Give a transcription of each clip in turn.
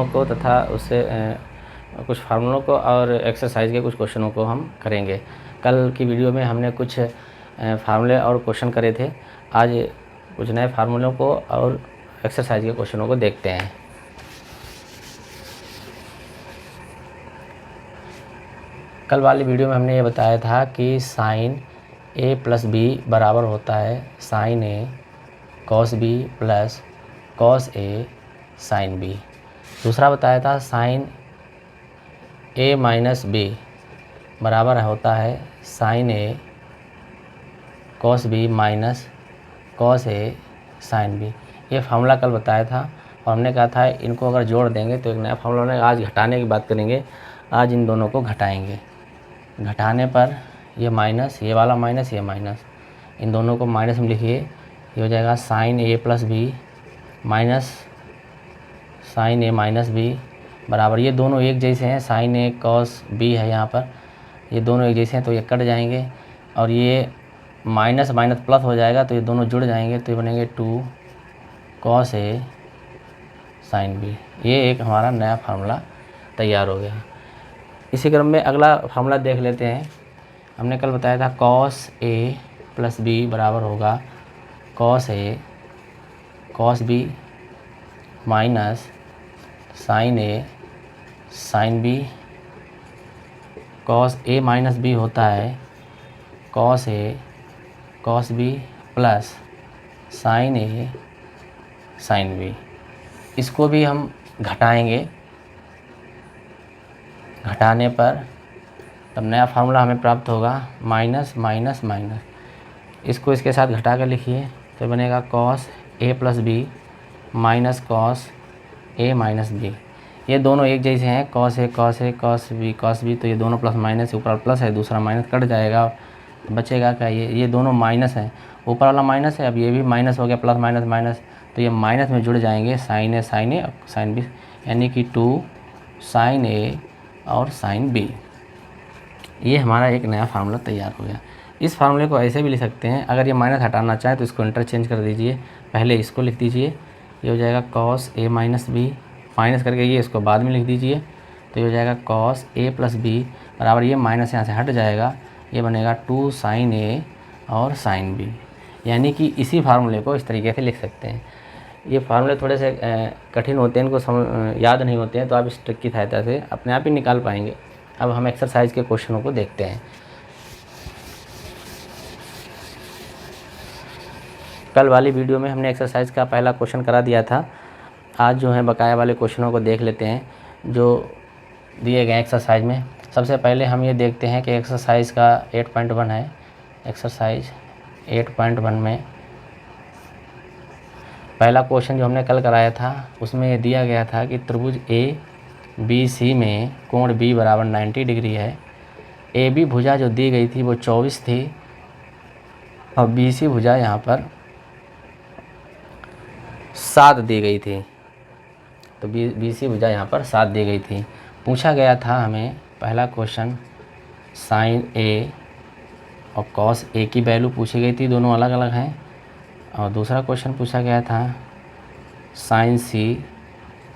को तथा उससे कुछ फार्मूलों को और एक्सरसाइज के कुछ क्वेश्चनों को हम करेंगे। कल की वीडियो में हमने कुछ फार्मूले और क्वेश्चन करे थे। आज कुछ नए फार्मूलों को और एक्सरसाइज के क्वेश्चनों को देखते हैं। कल वाली वीडियो में हमने ये बताया था कि साइन ए प्लस बी बराबर होता है sign A cos B plus cos A sine B. दूसरा बताया था साइन ए माइनस बी बराबर होता है sign A cos B minus cos A sine B. ये फार्मूला कल बताया था और हमने कहा था इनको अगर जोड़ देंगे तो एक नया फार्मूला बनेगा। आज घटाने की बात करेंगे। आज इन दोनों को घटाएंगे। घटाने पर ये माइनस, ये वाला माइनस, ये माइनस, इन दोनों को माइनस में लिखिए। ये हो जाएगा साइन ए प्लस बी माइनस साइन ए माइनस बी बराबर, ये दोनों एक जैसे हैं, साइन ए कॉस बी है यहाँ पर, ये दोनों एक जैसे हैं तो ये कट जाएंगे और ये माइनस माइनस प्लस हो जाएगा तो ये दोनों जुड़ जाएंगे तो ये बनेंगे 2 कॉस ए साइन बी। ये एक हमारा नया फार्मूला तैयार हो गया। इसी क्रम में अगला फार्मूला देख लेते हैं। हमने कल बताया था कॉस ए प्लस बी बराबर होगा cos A cos B minus sign A sine B. Cos A minus B होता है cos A cos B plus sign A sine B. इसको भी हम घटाएंगे। घटाने पर तब नया फार्मूला हमें प्राप्त होगा माइनस माइनस माइनस। इसको इसके साथ घटा कर लिखिए तो बनेगा cos A plus B minus cos A minus B. ये दोनों एक जैसे हैं, cos A cos A cos B, तो ये दोनों प्लस माइनस, ऊपर प्लस है दूसरा माइनस कट जाएगा, बचेगा क्या, ये दोनों माइनस हैं, ऊपर वाला माइनस है, अब ये भी माइनस हो गया, प्लस माइनस माइनस, तो ये माइनस में जुड़ जाएंगे साइन ए और साइन बी, यानी कि 2 साइन ए और साइन बी। ये हमारा एक नया फार्मूला तैयार हो गया। इस फार्मूले को ऐसे भी लिख सकते हैं, अगर ये माइनस हटाना चाहें तो इसको इंटरचेंज कर दीजिए। पहले इसको लिख दीजिए, ये हो जाएगा cos A minus B, minus करके ये इसको बाद में लिख दीजिए तो ये हो जाएगा कॉस ए प्लस बी बराबर, ये माइनस यहाँ से हट जाएगा, ये बनेगा 2 साइन ए और साइन बी। यानी कि इसी फार्मूले को इस तरीके से लिख सकते हैं। ये फार्मूले थोड़े से कठिन होते हैं, इनको याद नहीं होते हैं, तो आप इस ट्रिक की सहायता से अपने आप ही निकाल पाएंगे। अब हम एक्सरसाइज के क्वेश्चनों को देखते हैं। कल वाली वीडियो में हमने एक्सरसाइज का पहला क्वेश्चन करा दिया था। आज जो है बकाया वाले क्वेश्चनों को देख लेते हैं जो दिए गए एक्सरसाइज में। सबसे पहले हम ये देखते हैं कि एक्सरसाइज का 8.1 है। एक्सरसाइज 8.1 में पहला क्वेश्चन जो हमने कल कराया था उसमें ये दिया गया था कि त्रिभुज ए बी सी में कोण बी बराबर 90 डिग्री है। ए बी भुजा जो दी गई थी वो 24 थी और बी सी भुजा यहाँ पर 7 दी गई थी, तो बी सी भुजा यहाँ पर 7 दी गई थी। पूछा गया था हमें पहला क्वेश्चन साइन ए और कॉस ए की वैल्यू पूछी गई थी, दोनों अलग अलग हैं। और दूसरा क्वेश्चन पूछा गया था साइन सी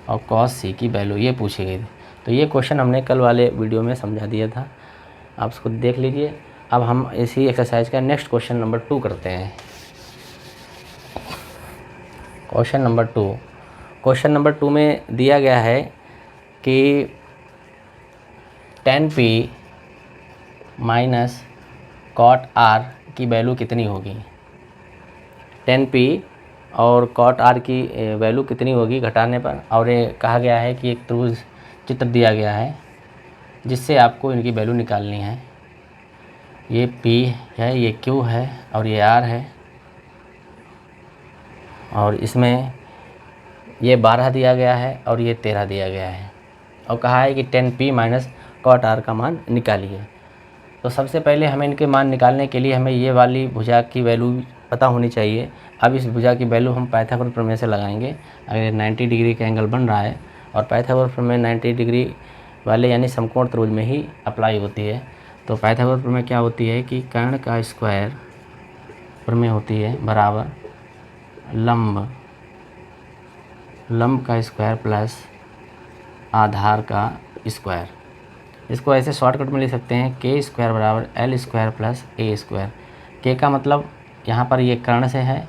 और कॉस सी की वैल्यू, ये पूछी गई थी। तो ये क्वेश्चन हमने कल वाले वीडियो में समझा दिया था, आप उसको देख लीजिए। अब हम इसी एक्सरसाइज का नेक्स्ट क्वेश्चन नंबर 2 करते हैं। Question number 2। क्वेश्चन नंबर 2 में दिया गया है कि tan p minus cot r की वैल्यू कितनी होगी। tan p और कॉट r की वैल्यू कितनी होगी घटाने पर। और ये कहा गया है कि एक त्रिभुज चित्र दिया गया है जिससे आपको इनकी वैल्यू निकालनी है। ये p है, ये q है और ये r है, और इसमें ये 12 दिया गया है और ये 13 दिया गया है, और कहा है कि tan p minus cot r का मान निकालिए। तो सबसे पहले हमें इनके मान निकालने के लिए हमें ये वाली भुजा की वैल्यू पता होनी चाहिए। अब इस भुजा की वैल्यू हम पाइथागोरस प्रमेय से लगाएंगे। अगर 90 डिग्री का एंगल बन रहा है और पाइथागोरस प्रमेय 90 डिग्री वाले यानी समकोण त्रिभुज में ही अप्लाई होती है, तो पाइथागोरस प्रमेय क्या होती है कि कर्ण का स्क्वायर प्रमेय होती है बराबर लंब का स्क्वायर प्लस आधार का स्क्वायर। इसको ऐसे शॉर्टकट में लिख सकते हैं के स्क्वायर बराबर एल स्क्वायर प्लस ए स्क्वायर। के का मतलब यहाँ पर ये कर्ण से है,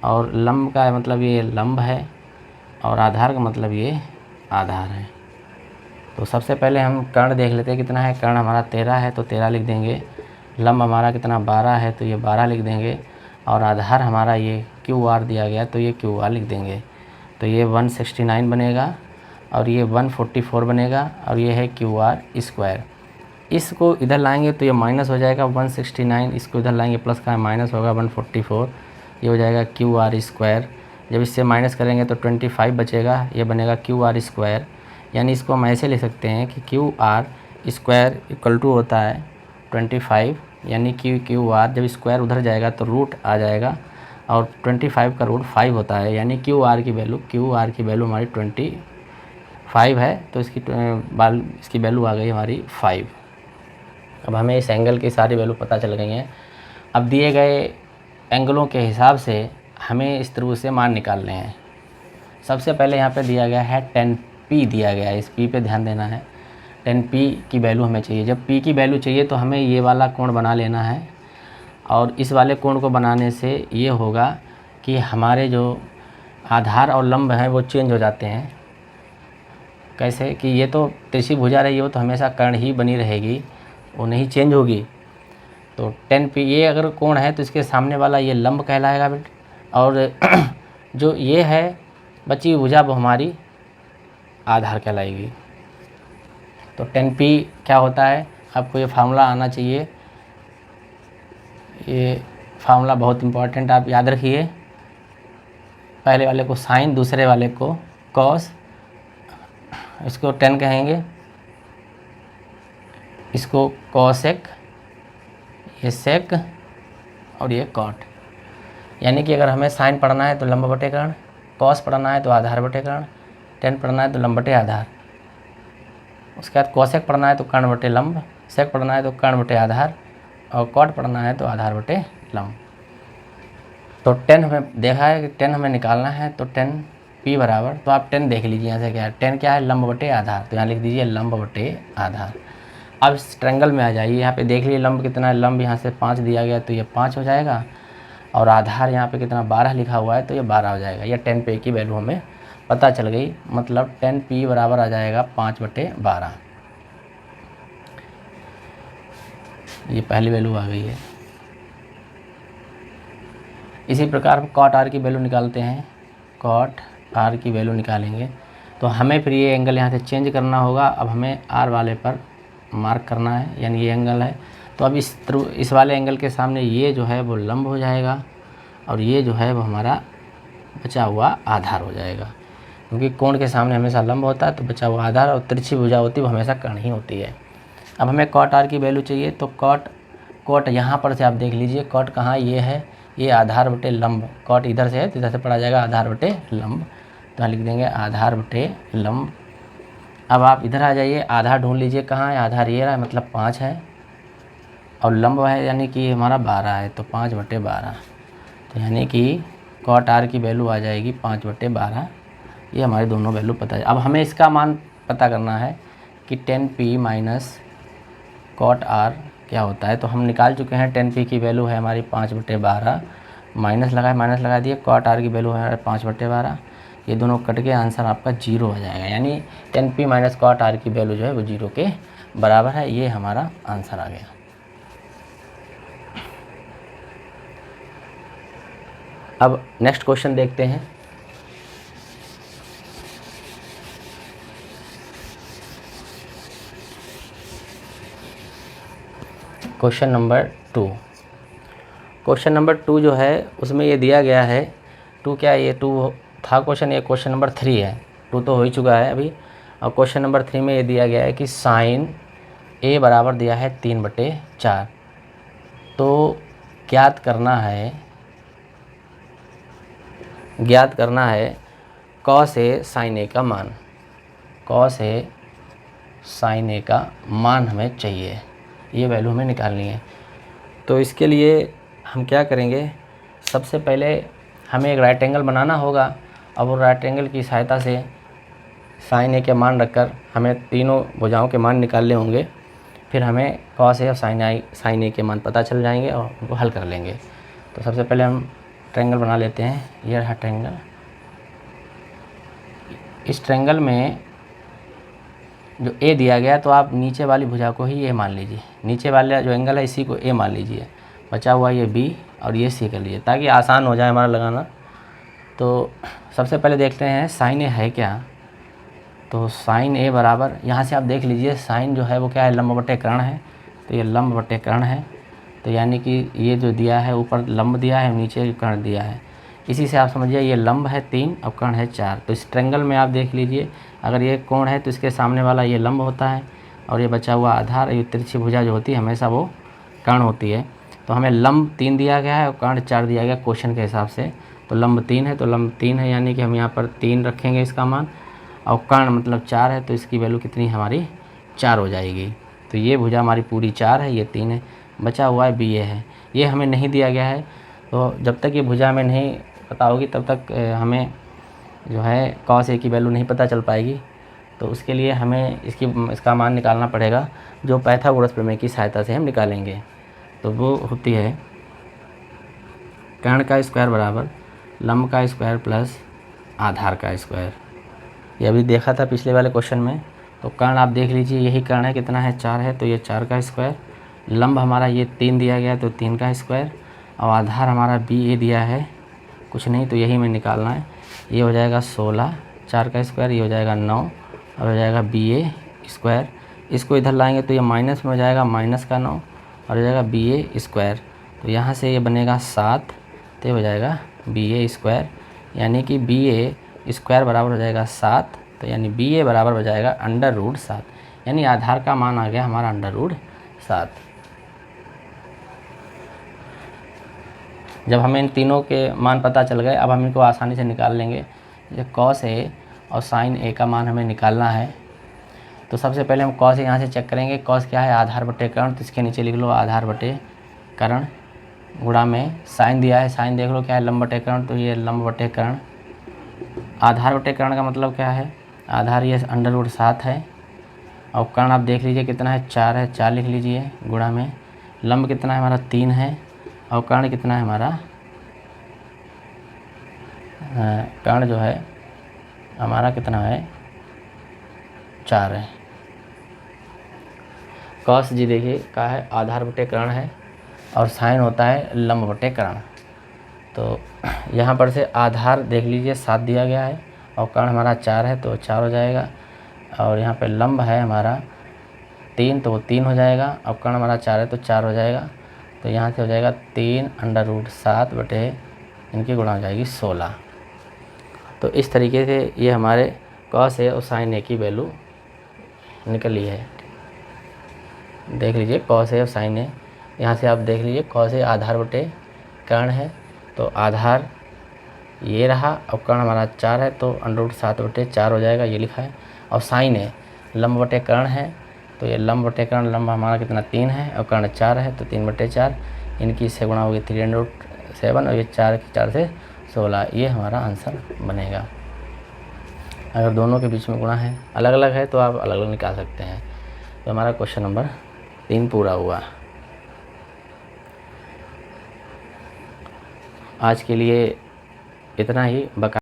और लंब का मतलब ये लंब है, और आधार का मतलब ये आधार है। तो सबसे पहले हम कर्ण देख लेते हैं कितना है। कर्ण हमारा 13 है तो 13 लिख देंगे। लंब हमारा कितना 12 है तो ये 12 लिख देंगे। और आधार हमारा ये क्यू आर दिया गया तो ये क्यू आर लिख देंगे। तो ये 169 बनेगा, और ये 144 बनेगा, और ये है क्यू आर स्क्वायर। इसको इधर लाएंगे तो ये माइनस हो जाएगा 169, इसको इधर लाएंगे प्लस का माइनस होगा 144, ये हो जाएगा क्यू आर स्क्वायर। जब इससे माइनस करेंगे तो 25 बचेगा, ये बनेगा क्यू आर स्क्वायर। यानी इसको हम ऐसे लिख सकते हैं कि Q R square equal to होता है 25, यानी कि क्यू आर जब स्क्वायर उधर जाएगा तो रूट आ जाएगा, और 25 का रूट 5 होता है, यानी क्यू आर की वैल्यू हमारी 25 है। तो इसकी वैल्यू आ गई हमारी 5। अब हमें इस एंगल की सारी वैल्यू पता चल गई हैं। अब दिए गए एंगलों के हिसाब से हमें इस त्रिभुज से मान निकालने हैं। सबसे पहले यहाँ पे दिया गया है 10p दिया गया है, इस p पे ध्यान देना है। 10p की वैल्यू हमें चाहिए। जब p की वैल्यू चाहिए तो हमें ये वाला कोण बना लेना है, और इस वाले कोण को बनाने से ये होगा कि हमारे जो आधार और लंब हैं वो चेंज हो जाते हैं। कैसे कि ये तो तिरछी भुजा रही हो तो हमेशा कर्ण ही बनी रहेगी, वो नहीं चेंज होगी। तो 10p ये अगर कोण है तो इसके सामने वाला ये लंब कहलाएगा बेटे, और जो ये है बची हुई भुजा वो हमारी आधार कहलाएगी। तो 10p क्या होता है, आपको ये फार्मूला आना चाहिए। ये फार्मूला बहुत इम्पोर्टेंट, आप याद रखिए। पहले वाले को साइन, दूसरे वाले को कॉस, इसको 10 कहेंगे, इसको कॉसेक, ये सेक, और ये कॉट। यानी कि अगर हमें साइन पढ़ना है तो लंब बटे कर्ण, कॉस पढ़ना है तो आधार बटे कर्ण, 10 पढ़ना है तो लंब बटे आधार, उसके बाद कॉसेक पढ़ना है तो कर्ण बटे लंब, सेक पढ़ना है तो कर्ण बटे आधार, और कॉट पढ़ना है तो आधार बटे लंब। तो 10 हमें देखा है कि 10 हमें निकालना है, तो 10p बराबर, तो आप 10 देख लीजिए यहाँ से क्या है। 10 क्या है, लंब बटे आधार, तो यहाँ लिख दीजिए लंब बटे आधार। अब इस ट्रायंगल में आ जाइए, यहाँ पे देख लीजिए लंब कितना है। लंब यहाँ से 5 दिया गया तो ये 5 हो जाएगा, और आधार यहाँ पे कितना 12 लिखा हुआ है तो ये 12 हो जाएगा। ये 10p की वैल्यू हमें पता चल गई, मतलब 10p बराबर आ जाएगा 5/12। ये पहली वैल्यू आ गई है। इसी प्रकार कॉट आर की वैल्यू निकालते हैं। कॉट आर की वैल्यू निकालेंगे तो हमें फिर ये एंगल यहाँ से चेंज करना होगा। अब हमें आर वाले पर मार्क करना है, यानी ये एंगल है। तो अब इस वाले एंगल के सामने ये जो है वो लंब हो जाएगा, और ये जो है वो हमारा बचा हुआ आधार हो जाएगा, क्योंकि कोण के सामने हमेशा लंब होता है तो बचा हुआ आधार, और तिरछी भुजा होती है वो हमेशा कर्ण ही होती है। अब हमें कॉट आर की वैल्यू चाहिए, तो कॉट यहाँ पर से आप देख लीजिए, कॉट कहाँ, ये है, ये आधार बटे लंब। कॉट इधर से है तो इधर से पढ़ा जाएगा आधार बटे लंब, तो यहाँ लिख देंगे आधार बटे लंब। अब आप इधर आ जाइए, आधार ढूंढ लीजिए कहाँ है। आधार ये रहा, मतलब 5 है, और लंब है यानी कि हमारा 12 है, तो 5/12। तो यानी कि कॉट आर की वैल्यू आ जाएगी 5/12। ये हमारे दोनों वैल्यू पता है। अब हमें इसका मान पता करना है कि 10p माइनस कॉट आर क्या होता है। तो हम निकाल चुके हैं, 10p की वैल्यू है हमारी 5/12, माइनस लगा दिए, कॉट आर की वैल्यू है हमारे 5/12। ये दोनों कट के आंसर आपका 0 हो जाएगा, यानी 10p माइनस कॉट आर की वैल्यू जो है वो 0 के बराबर है। ये हमारा आंसर आ गया। अब नेक्स्ट क्वेश्चन देखते हैं। Question number 2। क्वेश्चन नंबर 2 जो है उसमें ये दिया गया है, 2 क्या है, ये 2 था क्वेश्चन, ये क्वेश्चन नंबर 3 है। 2 तो हो ही चुका है अभी। और क्वेश्चन नंबर 3 में ये दिया गया है कि साइन a बराबर दिया है 3/4। तो ज्ञात करना है कॉस ए साइन ए का मान। कॉस ए साइन ए का मान हमें चाहिए, ये वैल्यू हमें निकालनी है। तो इसके लिए हम क्या करेंगे, सबसे पहले हमें एक राइट एंगल बनाना होगा। अब वो राइट एंगल की सहायता से साइन ए के मान रखकर हमें तीनों भुजाओं के मान निकालने होंगे, फिर हमें कॉस ए और साइन ए के मान पता चल जाएंगे और उनको हल कर लेंगे। तो सबसे पहले हम ट्रायंगल बना लेते हैं। ये रहा ट्रायंगल। इस ट्रायंगल में जो ए दिया गया तो आप नीचे वाली भुजा को ही ए मान लीजिए, नीचे वाला जो एंगल है इसी को ए मान लीजिए, बचा हुआ ये बी और ये सी कर लीजिए ताकि आसान हो जाए हमारा लगाना। तो सबसे पहले देखते हैं साइन ए है क्या। तो साइन ए बराबर, यहाँ से आप देख लीजिए साइन जो है वो क्या है, लंब बटे कर्ण है। तो ये लंब बटे कर्ण है, तो यानी कि ये जो दिया है ऊपर लंब दिया है, नीचे कर्ण दिया है। इसी से आप समझिए ये लंब है 3 और कर्ण है 4। तो इस ट्रायंगल में आप देख लीजिए अगर ये कोण है तो इसके सामने वाला ये लंब होता है और ये बचा हुआ आधार, ये तिरछी भुजा जो होती है हमेशा वो कर्ण होती है। तो हमें लंब 3 दिया गया है और कर्ण 4 दिया गया क्वेश्चन के हिसाब से। तो लंब 3 है तो लंब 3 है, यानी कि हम यहाँ पर 3 रखेंगे इसका मान, और कर्ण मतलब 4 है तो इसकी वैल्यू कितनी हमारी 4 हो जाएगी। तो ये भुजा हमारी पूरी 4 है, ये 3 है, बचा हुआ है बी ए है। ये हमें नहीं दिया गया है, तो जब तक ये भुजा हमें नहीं पता होगी तब तक हमें जो है कॉस ए की वैल्यू नहीं पता चल पाएगी। तो उसके लिए हमें इसका मान निकालना पड़ेगा जो पाइथागोरस प्रमेय की सहायता से हम निकालेंगे। तो वो होती है कर्ण का स्क्वायर बराबर लंब का स्क्वायर प्लस आधार का स्क्वायर। ये अभी देखा था पिछले वाले क्वेश्चन में। तो कर्ण आप देख लीजिए, यही कर्ण है, कितना है 4 है, तो ये 4 का स्क्वायर। लंब हमारा ये 3 दिया गया तो 3 का स्क्वायर, और आधार हमारा बी ए दिया है कुछ नहीं, तो यही में निकालना है। ये हो जाएगा 16, 4 का स्क्वायर, ये हो जाएगा 9 और हो जाएगा बी ए स्क्वायर। इसको इधर लाएंगे तो ये माइनस में हो जाएगा, माइनस का 9 और हो जाएगा बी ए स्क्वायर। तो यहाँ से ये बनेगा 7, तो ये हो जाएगा बी ए स्क्वायर, यानी कि बी ए स्क्वायर बराबर हो जाएगा 7। तो यानी बी ए बराबर हो जाएगा √7, यानी आधार का मान आ गया हमारा √7। जब हमें इन तीनों के मान पता चल गए, अब हम इनको आसानी से निकाल लेंगे। ये कॉस ए और साइन ए का मान हमें निकालना है। तो सबसे पहले हम कॉस ए यहाँ से चेक करेंगे। कॉस क्या है, आधार बटे कर्ण, तो इसके नीचे लिख लो आधार बटे कर्ण, गुणा में साइन दिया है, साइन देख लो क्या है, लंब बटे कर्ण, तो ये लंब बटे कर्ण। आधार बटे कर्ण का मतलब क्या है, आधार ये √7 है, और कर्ण आप देख लीजिए कितना है, 4 है, 4 लिख लीजिए, गुणा में लंब कितना है हमारा 3 है, और कर्ण कितना है हमारा, कर्ण जो है हमारा कितना है 4 है। कॉस जी देखिए क्या है, आधार बटे कर्ण है और साइन होता है लंब बटे कर्ण। तो यहाँ पर से आधार देख लीजिए 7 दिया गया है और कर्ण हमारा 4 है तो 4 हो जाएगा, और यहाँ पे लंब है हमारा 3 तो वो 3 हो जाएगा, और कर्ण हमारा 4 है तो 4 हो जाएगा। तो यहाँ से हो जाएगा 3 √7 बटे इनकी गुणा हो जाएगी 16। तो इस तरीके से ये हमारे कॉस ए और साइन ए की वैल्यू निकली है। देख लीजिए कॉस ए और साइन ए, यहाँ से आप देख लीजिए कॉस ए आधार बटे कर्ण है, तो आधार ये रहा, और कर्ण हमारा 4 है तो √7 बटे 4 हो जाएगा, ये लिखा है। और साइन ए लंब बटे कर्ण है, तो ये लंब बटे कर्ण, लंब हमारा कितना 3 है और कर्ण 4 है, तो 3 बटे 4, इनकी इससे गुणा होगी 3√7, और ये 4 से 16, ये हमारा आंसर बनेगा। अगर दोनों के बीच में गुणा है, अलग अलग है तो आप अलग अलग निकाल सकते हैं। तो हमारा क्वेश्चन नंबर 3 पूरा हुआ। आज के लिए इतना ही।